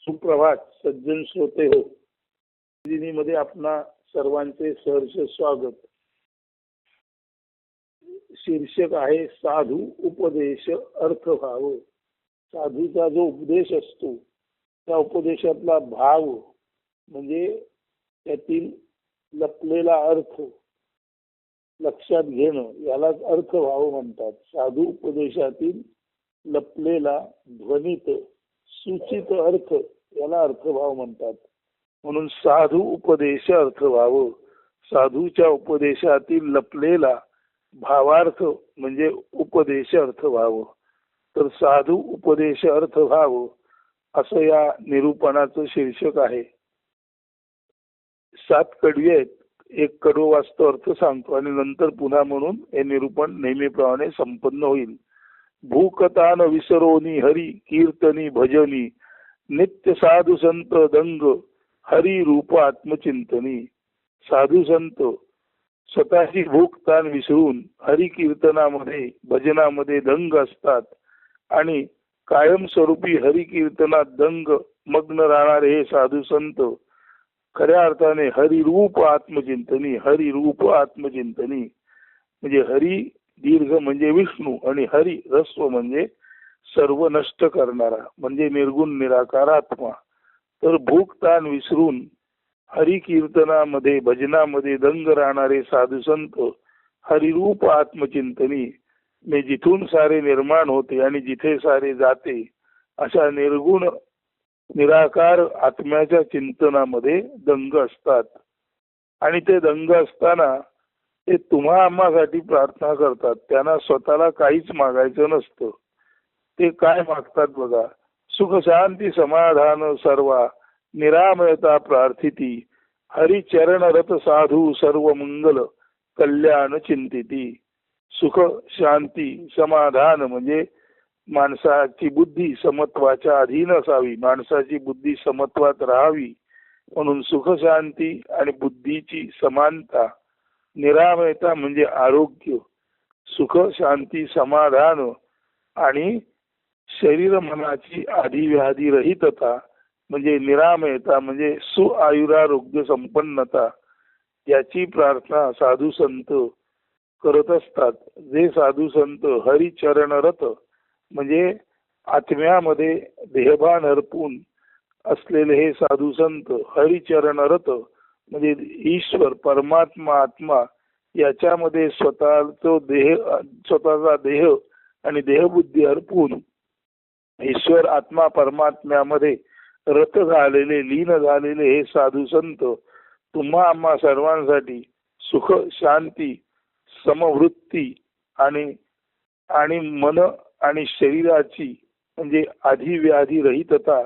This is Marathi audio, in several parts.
सुप्रभात सज्जन श्रोते हो. मध्ये आपणा सर्वांचे सहर्ष स्वागत. शीर्षक आहे साधू उपदेश अर्थभाव. साधूचा जो उपदेश असतो त्या उपदेशातला भाव म्हणजे त्यातील लपलेला अर्थ लक्षात घेणं यालाच अर्थभाव म्हणतात. साधू उपदेशातील लपलेला ध्वनित सूचित अर्थ याला अर्थभाव म्हणतात. म्हणून साधू उपदेश अर्थभाव, साधूच्या उपदेशातील लपलेला भावार्थ म्हणजे उपदेश अर्थभाव. तर साधू उपदेश अर्थभाव असं या निरूपणाचं शीर्षक आहे. 7 कडवी आहेत. एक कडवं वाचतो, अर्थ सांगतो आणि नंतर पुन्हा म्हणून हे निरूपण नेहमीप्रमाणे संपन्न होईल. भूकतान विसरोनी हरी कीर्तनी भजनी नित्य साधू संत दंग हरी रूप आत्मचिंतनी. साधू संत स्वतःची भूक ताण विसरून हरी कीर्तनामध्ये भजनामध्ये दंग असतात आणि कायमस्वरूपी हरी कीर्तनात दंग मग्न राहणारे हे साधू संत खऱ्या अर्थाने हरिरूप आत्मचिंतनी. हरिरूप आत्मचिंतनी म्हणजे हरी दीर्घ म्हणजे विष्णू आणि हरी ह्रस्व म्हणजे सर्व नष्ट करणारा म्हणजे निर्गुण निराकार आत्मा. तर भूक ताण विसरून हरी कीर्तनामध्ये भजनामध्ये दंग राहणारे साधू संत हरिरूप आत्मचिंतनी म्हणजे जिथून सारे निर्माण होते आणि जिथे सारे जाते अशा निर्गुण निराकार आत्म्याच्या चिंतनामध्ये दंग असतात. आणि ते दंग असताना ते तुम्हा आम्हासाठी प्रार्थना करतात. त्यांना स्वतःला काहीच मागायचं नसतं. ते काय मागतात बघा. सुख शांती समाधान सर्वा निरामयता प्रार्थिती हरिचरणरत साधू सर्व मंगल कल्याण चिंतिती. सुख शांती समाधान म्हणजे माणसाची बुद्धी समत्वाच्या अधीन असावी, माणसाची बुद्धी समत्वात राहावी म्हणून सुख शांती आणि बुद्धीची समानता. निरामयता म्हणजे आरोग्य, सुख शांती समाधान आणि शरीर मनाची आधिव्याधी रहितता म्हणजे निरामयता म्हणजे सुआयुरारोग्य संपन्नता. याची प्रार्थना साधू संत करत असतात. जे साधू संत हरिचरणरत म्हणजे आत्म्यामध्ये देहभान हरपून असलेले हे साधू संत हरिचरणरत म्हणजे ईश्वर परमात्मा आत्मा याच्यामध्ये स्वतःचा देह आणि देहबुद्धी हरपून ईश्वर आत्मा परमात्म्यामध्ये रत झालेले लीन झालेले हे साधू संत तुम्हा आम्हा सर्वांसाठी सुख शांती समवृत्ती आणि मन आणि शरीराची म्हणजे आधिव्याधी रहितता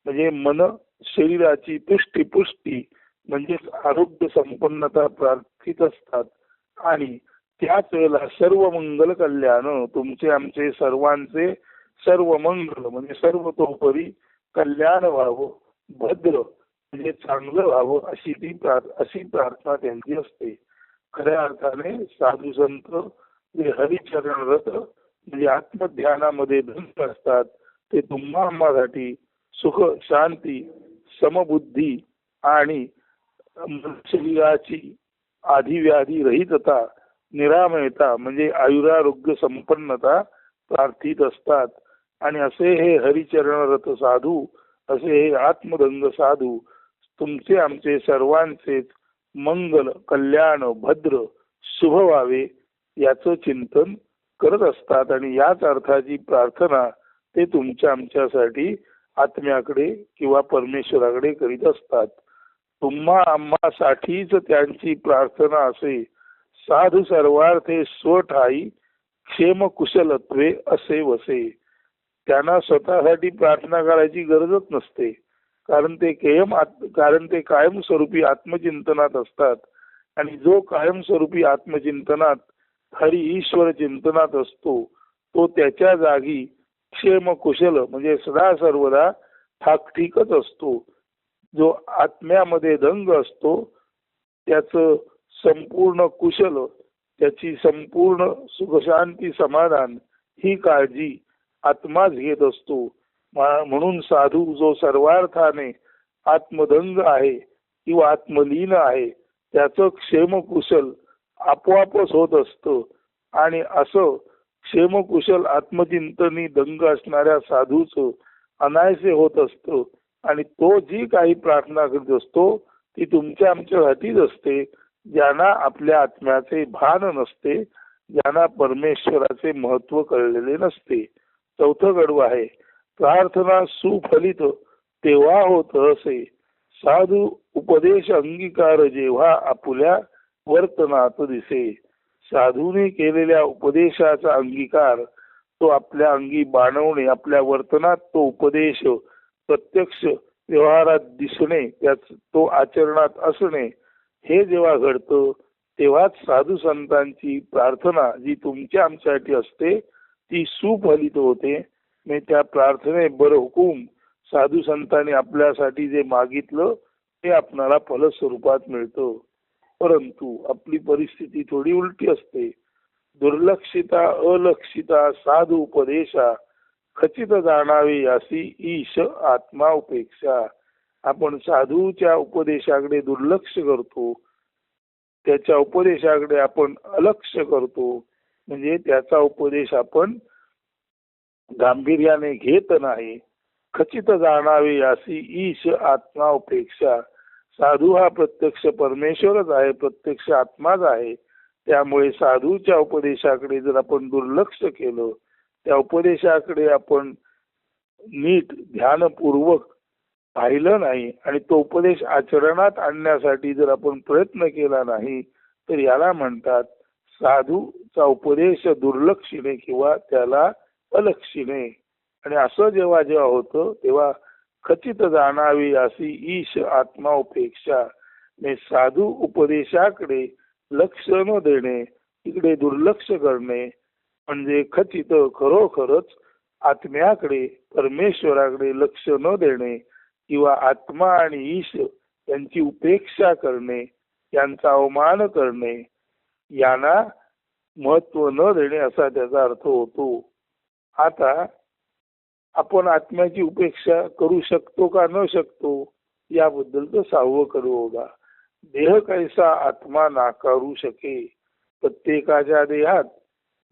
म्हणजे मन शरीराची तुष्टी पुष्टी म्हणजे आरोग्य संपन्नता प्रार्थित असतात. आणि त्याच वेळेला सर्व मंगल कल्याण तुमचे आमचे सर्वांचे सर्व मंगल म्हणजे सर्वतोपरी कल्याण व्हावं, भद्र म्हणजे चांगलं व्हावं अशी प्रार्थना त्यांची असते. खऱ्या अर्थाने साधू संत जे हरिचरणरत म्हणजे आत्मध्यानामध्ये धन असतात ते तुम्हा आम्हासाठी सुख शांती समबुद्धी आणि शरीराची आधिव्याधी रहितता निरामयता म्हणजे आयुरारोग्य संपन्नता प्रार्थित असतात. आणि असे हे हरिचरणरत साधू असे हे आत्मदंग साधू तुमचे आमचे सर्वांचेच मंगल कल्याण भद्र शुभ व्हावे याचं चिंतन करत असतात. आणि याच अर्थाची प्रार्थना ते तुमच्या आमच्यासाठी आत्म्याकडे किंवा परमेश्वराकडे करीत असतात. तुम्हा आम्हासाठीच त्यांची प्रार्थना असे साधू सर्वार्थे स्वठाई क्षेम कुशलत्वे असे वसे. त्यांना स्वतःसाठी प्रार्थना करायची गरजच नसते, कारण ते कायमस्वरूपी आत्मचिंतनात असतात. आणि जो कायमस्वरूपी आत्मचिंतनात हरी ईश्वर चिंतनात असतो तो त्याच्या जागी क्षेम कुशल म्हणजे सदा सर्वदा ठाकठीकच असतो. जो आत्म्यामध्ये दंग असतो त्याचं संपूर्ण कुशल त्याची संपूर्ण सुखशांती समाधान ही काळजी आत्माच घेत असतो. म्हणून साधू जो सर्वार्थाने आत्मदंग आहे किंवा आत्मलीन आहे त्याचं क्षेमकुशल आपोआपच होत असतं. आणि असं क्षेमकुशल आत्मचिंतनी दंग असणाऱ्या साधूचं अनायसे होत असतं. आणि तो जी काही प्रार्थना करीत असतो ती तुमच्या आमच्यासाठीच असते, ज्यांना आपल्या आत्म्याचे भान नसते, ज्यांना परमेश्वराचे महत्व कळलेले नसते. चौथं गडू आहे, प्रार्थना सुफलित तेव्हा होत असे, साधू उपदेश अंगीकार जेव्हा आपुल्या वर्तनात दिसे. साधूने केलेल्या उपदेशाचा अंगीकार तो आपल्या अंगी बाणवणे, आपल्या वर्तनात तो उपदेश प्रत्यक्ष व्यवहारात दिसणे, तो आचरणात असणे, हे जेव्हा घडतं तेव्हाच साधू संतांची प्रार्थना जी तुमच्या आमच्यासाठी असते ती सुफलित होते. मी त्या प्रार्थने बरहुकूम साधू संतांनी आपल्यासाठी जे मागितलं ते आपणाला फलस्वरूपात मिळतं. परंतु आपली परिस्थिती थोडी उलटी असते. दुर्लक्षिता अलक्षिता साधू उपदेशा खचित जाणावे यासी ईश आत्मा उपेक्षा. आपण साधूच्या उपदेशाकडे दुर्लक्ष करतो, त्याच्या उपदेशाकडे आपण अलक्ष करतो, म्हणजे त्याचा उपदेश आपण गांभीर्याने घेत नाही. खचित जाणावे यासी ईश आत्मा उपेक्षा. साधू हा प्रत्यक्ष परमेश्वरच आहे, प्रत्यक्ष आत्माच आहे. त्यामुळे साधूच्या उपदेशाकडे जर आपण दुर्लक्ष केलं, त्या उपदेशाकडे आपण नीट ध्यानपूर्वक पाहिलं नाही आणि तो उपदेश आचरणात आणण्यासाठी जर आपण प्रयत्न केला नाही तर याला म्हणतात साधूचा उपदेश दुर्लक्षिणे किंवा त्याला अलक्षिणे. आणि असं जेव्हा जेव्हा होतं तेव्हा खचित जाणावी अशी ईश आत्मा उपेक्षा. साधू उपदेशाकडे लक्ष न देणे, तिकडे दुर्लक्ष करणे म्हणजे खचित खरोखरच आत्म्याकडे परमेश्वराकडे लक्ष न देणे किंवा आत्मा आणि ईश यांची उपेक्षा करणे, यांचा अवमान करणे, यांना महत्व न देणे असा त्याचा अर्थ होतो. आता आपण आत्म्याची उपेक्षा करू शकतो का न शकतो याबद्दलचं 6वं कडू बघा. देह कैसा आत्मा नाकारू शके. प्रत्येकाच्या देहात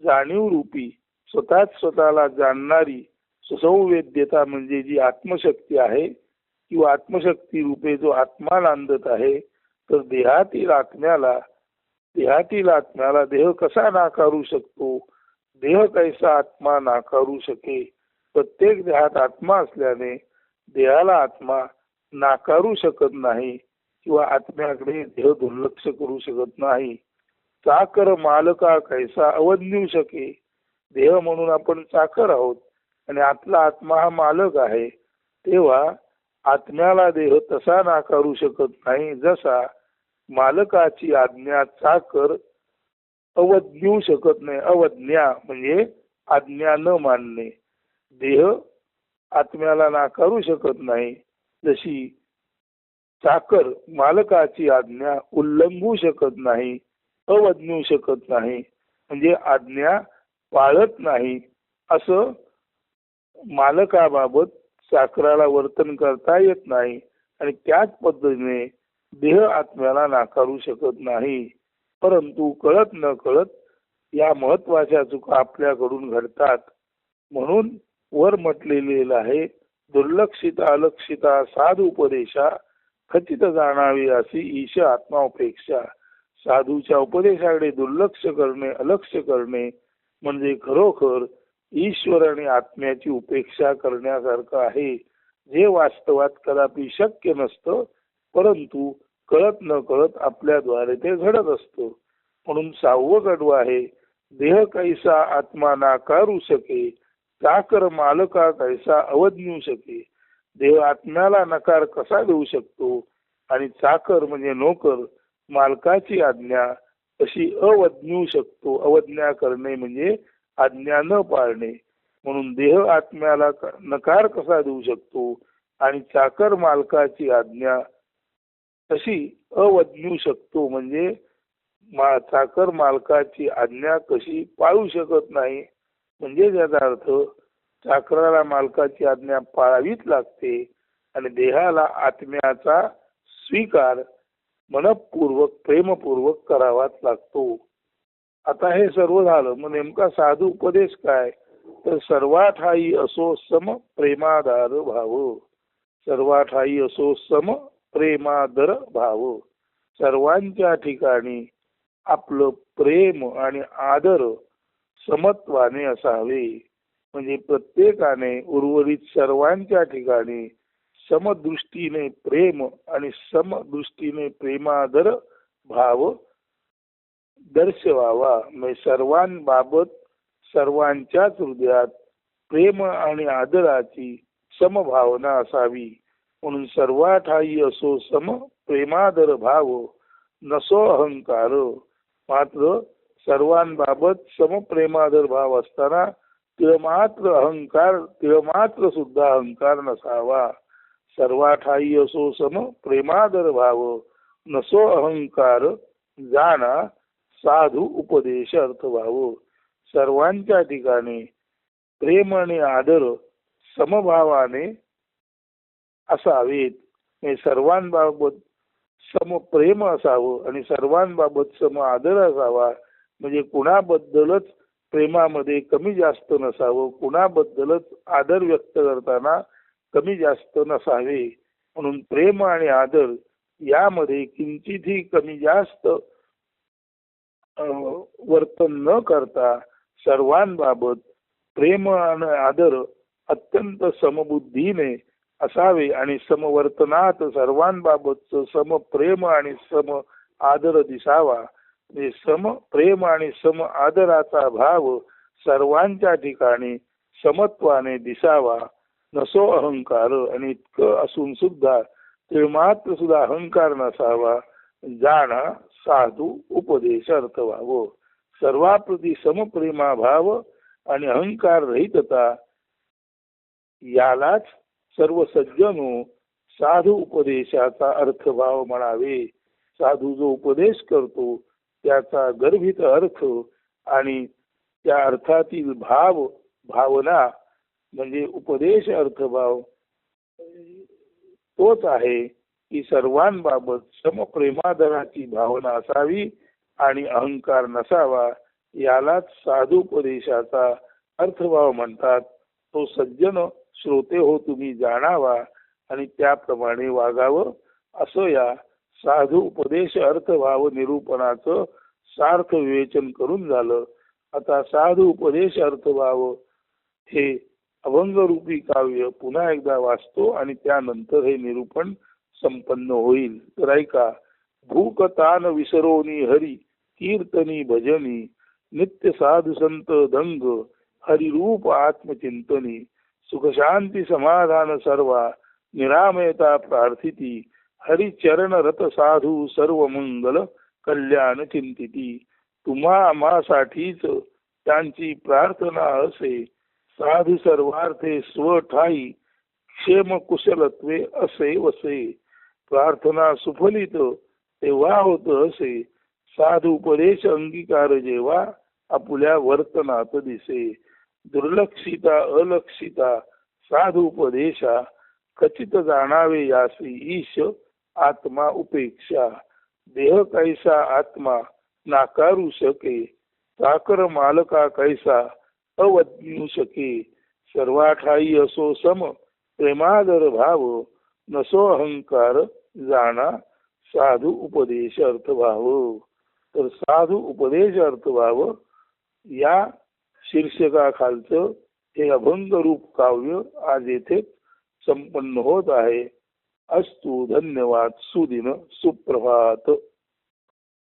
जाणीव रूपी स्वतःच स्वतःला जाणणारी सुसंवेद्यता म्हणजे जी आत्मशक्ती आहे किंवा आत्मशक्ती रूपे जो आत्मा नांदत आहे, तर देहातील आत्म्याला देह कसा नाकारू शकतो. देह कैसा आत्मा नाकारू शके. प्रत्येक देहात आत्मा असल्याने देहाला आत्मा नाकारू शकत नाही किंवा आत्म्याकडे देह दुर्लक्ष करू शकत नाही. चाकर मालका कैसा अवज्ञू शके. देह म्हणून आपण चाकर आहोत आणि आतला आत्मा हा मालक आहे, तेव्हा आत्म्याला देह तसा नाकारू शकत नाही जसा मालकाची आज्ञा चाकर अवज्ञू शकत नाही. अवज्ञा म्हणजे आज्ञा न मानणे. देह आत्म्याला नाकारू शकत नाही जशी चाकर मालकाची आज्ञा उल्लंघू शकत नाही, अवज्ञू शकत नाही म्हणजे आज्ञा पाळत नाही. असं मालकाबाबत चाकराला वर्तन करता येत नाही आणि त्याच पद्धतीने देह आत्म्याला नाकारू शकत नाही. परंतु कळत न कळत या महत्वाच्या चुका आपल्याकडून घडतात. म्हणून वर म्हटलेले आहे दुर्लक्षिता अलक्षिता साधू उपदेशा खचित जाणावी अशी ईश आत्मा उपेक्षा. साधूच्या उपदेशाकडे दुर्लक्ष करणे, अलक्ष करणे म्हणजे खरोखर ईश्वर आणि आत्म्याची उपेक्षा करण्यासारखं आहे, जे वास्तवात कदापि शक्य नसतं, परंतु कळत न कळत आपल्याद्वारे ते घडत असतं. म्हणून 6वं कडू आहे देह कैसा आत्मा नाकारू शके, चाकर मालका कैसा अवज्ञू शके. देह आत्म्याला नकार कसा देऊ शकतो आणि चाकर म्हणजे नोकर मालकाची आज्ञा कशी अवज्ञू शकतो. अवज्ञा करणे म्हणजे आज्ञा न पाळणे. म्हणून देह आत्म्याला नकार कसा देऊ शकतो आणि चाकर मालकाची आज्ञा कशी अवज्ञू शकतो म्हणजे चाकर मालकाची आज्ञा कशी पाळू शकत नाही. म्हणजे याचा अर्थ चाकराला मालकाची आज्ञा पाळावीच लागते आणि देहाला आत्म्याचा स्वीकार मनपूर्वक प्रेमपूर्वक करावाच लागतो. आता हे सर्व झालं, मग नेमका साधू उपदेश काय? तर सर्वाठाई असो सम प्रेमादार भाव. सर्वाठाई असो सम प्रेमादर भाव. सर्वांच्या ठिकाणी आपलं प्रेम आणि आदर समत्वाने असावे. म्हणजे प्रत्येकाने उर्वरित सर्वांच्या ठिकाणी समदृष्टीने प्रेम आणि समदृष्टीने प्रेमादर भाव दर्शवावा. म्हणजे सर्वांबाबत सर्वांच्याच हृदयात प्रेम आणि आदराची समभावना असावी. म्हणून सर्वाठाई असो सम प्रेमादर भाव नसो अहंकार. मात्र सर्वांबाबत समप्रेमादर भाव असताना तिळमात्र सुद्धा अहंकार नसावा. सर्वाठाई असो सम प्रेमादर भाव नसो अहंकार जाणा साधू उपदेश अर्थ भाव. सर्वांच्या ठिकाणी प्रेम आणि आदर समभावाने असावेत. सर्वांबाबत सम प्रेम असावं आणि सर्वांबाबत सम आदर असावा. म्हणजे कुणाबद्दलच प्रेमामध्ये कमी जास्त नसावं, कुणाबद्दलच आदर व्यक्त करताना कमी जास्त नसावे. म्हणून प्रेम आणि आदर यामध्ये किंचितही कमी जास्त वर्तन न करता सर्वांबाबत प्रेम आणि आदर अत्यंत समबुद्धीने असावे आणि समवर्तनात सर्वांबाबत सम प्रेम आणि सम आदर दिसावा. म्हणजे सम प्रेम आणि सम आदराचा भाव सर्वांच्या ठिकाणी समत्वाने दिसावा. नसो अहंकार. आणि इतकं असून सुद्धा ते मात्र सुद्धा अहंकार नसावा. जाणा साधू उपदेश अर्थ व्हावं. सर्वाप्रती समप्रेमा भाव आणि अहंकार रहितता यालाच सर्व सज्जनो साधू उपदेशाचा अर्थभाव म्हणावे. साधू जो उपदेश करतो त्याचा गर्भित अर्थ आणि त्या अर्थातील भावना म्हणजे उपदेश अर्थभाव तोच आहे की सर्वांबाबत समप्रेमादराची भावना असावी आणि अहंकार नसावा. यालाच साधू उपदेशाचा अर्थभाव म्हणतात. तो सज्जन श्रोते हो तुम्ही जाणावा आणि त्याप्रमाणे वागावं. असं या साधू उपदेश अर्थभाव निरूपणाचं सार्थ विवेचन करून झालं. आता साधू उपदेश अर्थभाव हे अभंगरूपी काव्य पुन्हा एकदा वाचतो आणि त्यानंतर हे निरूपण संपन्न होईल. तर ऐका. भूक तान विसरोनी हरी कीर्तनी भजनी नित्य साधु संत दंग हरिरूप आत्मचिंतनी सुख शांती समाधान सर्वा निरामयता प्रार्थिती हरि चरण रत साधू सर्व मंगल कल्याण चिंतिती. तुम्हा आम्हासाठीच त्यांची प्रार्थना असे साधू सर्वार्थे स्वठाई क्षेम कुशलत्वे असे वसे. प्रार्थना सुफलित तेव्हा होत असे साधू उपदेश अंगीकार जेव्हा आपुल्या वर्तनात दिसे. दुर्लक्षिता अलक्षिता साधू उपदेशा खचित जाणावे यासी ईश आत्मा उपेक्षा. देह कैसा आत्मा नाकारू शके साकर मालका कैसा अवज्ञू शके. सर्वाठाई असो सम प्रेमादर भाव नसो अहंकार जाणा साधू उपदेश अर्थभाव. तर साधू उपदेश अर्थभाव या शीर्षकाखालचं हे अभंग रूप काव्य आज येथे संपन्न होत आहे. अस्तु. धन्यवाद. सुदिन सुप्रभात.